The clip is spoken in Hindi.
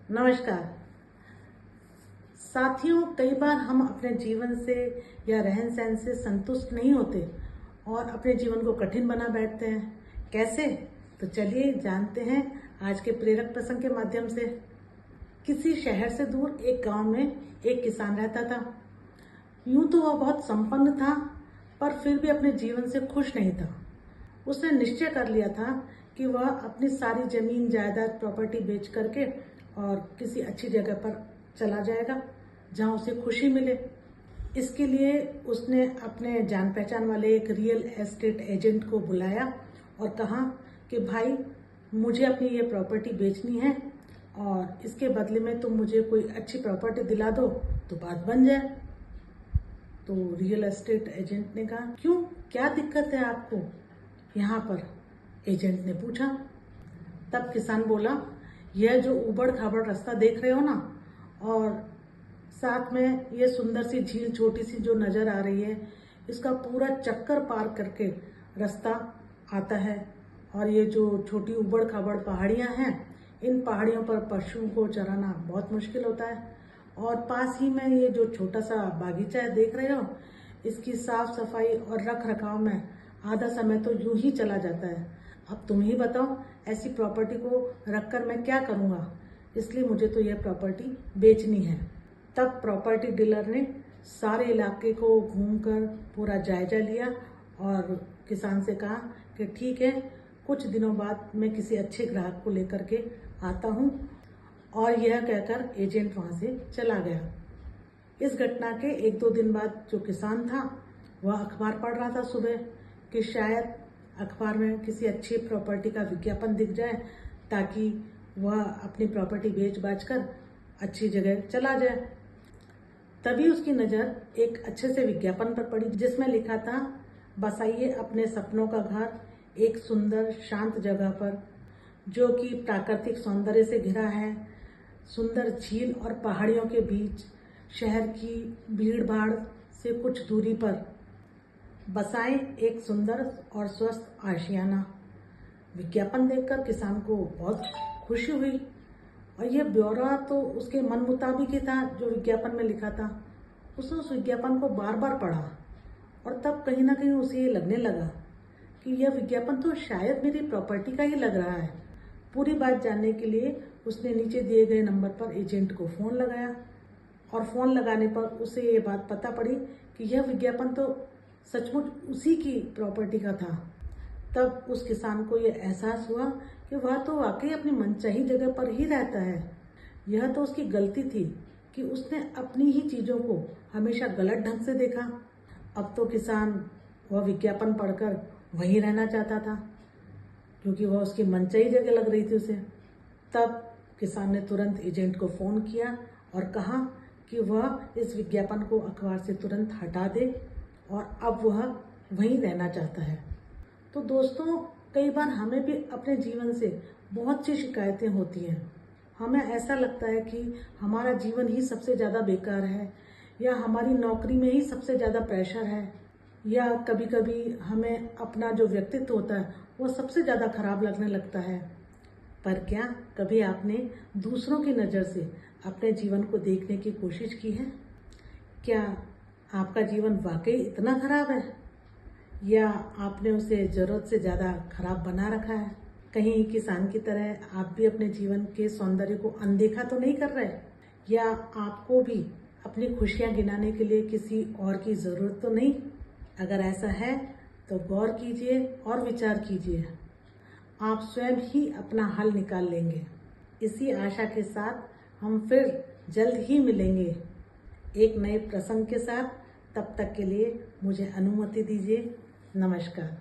नमस्कार साथियों, कई बार हम अपने जीवन से या रहन सहन से संतुष्ट नहीं होते और अपने जीवन को कठिन बना बैठते हैं। कैसे? तो चलिए जानते हैं आज के प्रेरक प्रसंग के माध्यम से। किसी शहर से दूर एक गांव में एक किसान रहता था। यूं तो वह बहुत संपन्न था, पर फिर भी अपने जीवन से खुश नहीं था। उसने निश्चय कर लिया था कि वह अपनी सारी जमीन जायदाद प्रॉपर्टी बेच करके और किसी अच्छी जगह पर चला जाएगा जहां उसे खुशी मिले। इसके लिए उसने अपने जान पहचान वाले एक रियल एस्टेट एजेंट को बुलाया और कहा कि भाई, मुझे अपनी ये प्रॉपर्टी बेचनी है और इसके बदले में तुम मुझे कोई अच्छी प्रॉपर्टी दिला दो तो बात बन जाए। तो रियल एस्टेट एजेंट ने कहा, क्यों, क्या दिक्कत है आपको यहाँ पर? एजेंट ने पूछा। तब किसान बोला, यह जो उबड़ खाबड़ रास्ता देख रहे हो ना, और साथ में ये सुंदर सी झील छोटी सी जो नजर आ रही है, इसका पूरा चक्कर पार करके रास्ता आता है। और ये जो छोटी उबड़ खाबड़ पहाड़ियां हैं, इन पहाड़ियों पर पशुओं को चराना बहुत मुश्किल होता है। और पास ही में ये जो छोटा सा बागीचा देख रहे हो, इसकी साफ सफाई और रख रखाव में आधा समय तो यूं ही चला जाता है। अब तुम ही बताओ, ऐसी प्रॉपर्टी को रखकर मैं क्या करूंगा? इसलिए मुझे तो यह प्रॉपर्टी बेचनी है। तब प्रॉपर्टी डीलर ने सारे इलाके को घूमकर पूरा जायजा लिया और किसान से कहा कि ठीक है, कुछ दिनों बाद मैं किसी अच्छे ग्राहक को लेकर के आता हूं। और यह कहकर एजेंट वहां से चला गया। इस घटना के एक दो दिन बाद जो किसान था, वह अखबार पढ़ रहा था सुबह कि शायद अखबार में किसी अच्छी प्रॉपर्टी का विज्ञापन दिख जाए ताकि वह अपनी प्रॉपर्टी बेच बाच कर अच्छी जगह चला जाए। तभी उसकी नज़र एक अच्छे से विज्ञापन पर पड़ी जिसमें लिखा था, बसाइए अपने सपनों का घर एक सुंदर शांत जगह पर जो कि प्राकृतिक सौंदर्य से घिरा है, सुंदर झील और पहाड़ियों के बीच, शहर की भीड़ भाड़ से कुछ दूरी पर। बसाएं एक सुंदर और स्वस्थ आशियाना। विज्ञापन देखकर किसान को बहुत खुशी हुई और यह ब्यौरा तो उसके मन मुताबिक ही था जो विज्ञापन में लिखा था। उसने उस विज्ञापन को बार बार पढ़ा और तब कहीं ना कहीं उसे ये लगने लगा कि यह विज्ञापन तो शायद मेरी प्रॉपर्टी का ही लग रहा है। पूरी बात जानने के लिए उसने नीचे दिए गए नंबर पर एजेंट को फ़ोन लगाया और फ़ोन लगाने पर उसे ये बात पता पड़ी कि यह विज्ञापन तो सचमुच उसी की प्रॉपर्टी का था। तब उस किसान को यह एहसास हुआ कि वह तो वाकई अपनी मनचाही जगह पर ही रहता है। यह तो उसकी गलती थी कि उसने अपनी ही चीज़ों को हमेशा गलत ढंग से देखा। अब तो किसान वह विज्ञापन पढ़कर वहीं रहना चाहता था क्योंकि वह उसकी मनचाही जगह लग रही थी उसे। तब किसान ने तुरंत एजेंट को फ़ोन किया और कहा कि वह इस विज्ञापन को अखबार से तुरंत हटा दे और अब वह वहीं रहना चाहता है। तो दोस्तों, कई बार हमें भी अपने जीवन से बहुत सी शिकायतें होती हैं। हमें ऐसा लगता है कि हमारा जीवन ही सबसे ज़्यादा बेकार है, या हमारी नौकरी में ही सबसे ज़्यादा प्रेशर है, या कभी कभी हमें अपना जो व्यक्तित्व होता है वो सबसे ज़्यादा खराब लगने लगता है। पर क्या कभी आपने दूसरों की नज़र से अपने जीवन को देखने की कोशिश की है? क्या आपका जीवन वाकई इतना खराब है, या आपने उसे ज़रूरत से ज़्यादा खराब बना रखा है? कहीं किसान की तरह आप भी अपने जीवन के सौंदर्य को अनदेखा तो नहीं कर रहे, या आपको भी अपनी खुशियां गिनाने के लिए किसी और की ज़रूरत तो नहीं? अगर ऐसा है तो गौर कीजिए और विचार कीजिए। आप स्वयं ही अपना हल निकाल लेंगे। इसी आशा के साथ हम फिर जल्द ही मिलेंगे एक नए प्रसंग के साथ। तब तक के लिए मुझे अनुमति दीजिए। नमस्कार।